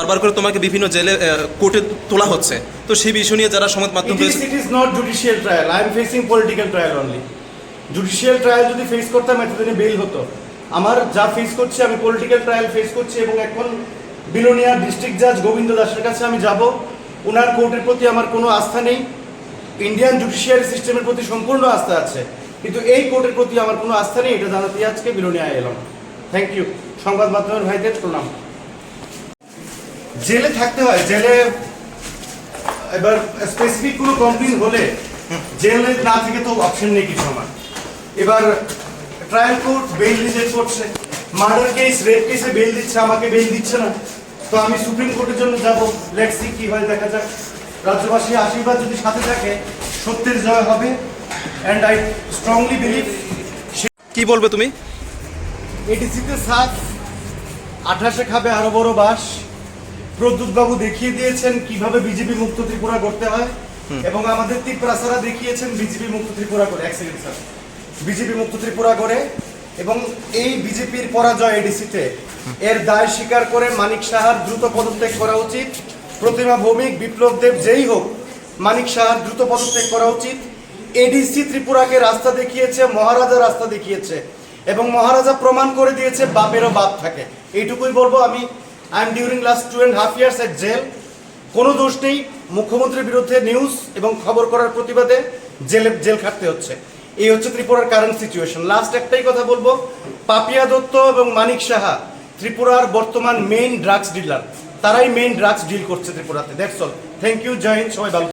বারবার করে তোমাকে বিভিন্ন জেলে কোর্টে তোলা হচ্ছে, তো সেই বিষয় নিয়ে যারা সংবাদ মাধ্যম It is not judicial trial. I am facing political trial only. Judicial trial যদি ফেস করতাম এতদিনে বেল হতো। আমার যা ফেস করছি, আমি পলিটিক্যাল ট্রায়াল ফেস করছি এবং এখন বিলোনিয়া ডিস্ট্রিক্ট জাজ গোবিন্দ দাসের কাছে আমি যাব। ওনার কোর্টের প্রতি আমার কোনো আস্থা নেই, ইন্ডিয়ান জুডিশিয়ারি সিস্টেমের প্রতি সম্পূর্ণ আস্থা আছে, কিন্তু এই কোর্টের প্রতি আমার কোনো আস্থা নেই। এটা জানাতে আজকে বিলোনিয়ায় এলাম। Thank you. সংবাদ মাধ্যমের ভাইদের প্রণাম। জেলে থাকতে হয়, জেলে এবার স্পেসিফিক কোনো কমপ্লেন হলে জেলে না থেকে তো অপশন নেই কিছু আমার। এবার ট্রায়াল কোর্ট বেল রিজেক্ট করছে, মার্ডার কেস রেপ কেসে বেল দিচ্ছে, আমাকে বেল দিচ্ছে না, তো আমি সুপ্রিম কোর্টের জন্য যাব। লেটস সি কি হয়, দেখা যাক। রাজ্যবাসী আশীর্বাদ যদি সাথে থাকে, সত্যের জয় হবে। And I strongly believe. কি বলবে তুমি? এডিসিতে সাফ, 28-এ খাবে আরো বড় বাস। প্রদ্যুৎ বাবু দেখিয়ে দিয়েছেন কিভাবে বিজেপি মুক্ত ত্রিপুরা করতে হয়, এবং আমাদের ত্রিপুরাসারা দেখিয়েছেন বিজেপি মুক্ত ত্রিপুরা করে। এক সেকেন্ড স্যার, বিজেপি মুক্ত ত্রিপুরা করে, এবং এই বিজেপির পরাজয় এডিসিতে এর দায় স্বীকার করে মানিক সাহার দ্রুত পদত্যাগ করা উচিত। প্রতিমা ভৌমিক, বিপ্লব দেব, যেই হোক, মানিক সাহার দ্রুত পদত্যাগ করা উচিত। এডিসি ত্রিপুরাকে রাস্তা দেখিয়েছে, মহারাজা রাস্তা দেখিয়েছে, এবং মহারাজা প্রমাণ করে দিয়েছে বাপেরও বাপ থাকে। এইটুকুই বলবো আমি। I am during last 2.5 years at jail. কোনো দোষ নেই, মুখ্যমন্ত্রীর বিরুদ্ধে নিউজ এবং খবর করার প্রতিবাদে জেল খাটতে হচ্ছে। এই হচ্ছে ত্রিপুরার কারেন্ট সিচুয়েশন। লাস্ট একটাই কথা বলবো, পাপিয়া দত্ত এবং মানিক সাহা ত্রিপুরার বর্তমান মেইন ড্রাগস ডিলার, তারাই মেইন ড্রাগস ডিল করছে ত্রিপুরাতে। That's all. থ্যাংক ইউ, জয় হিন্দ, সবাই ভালো।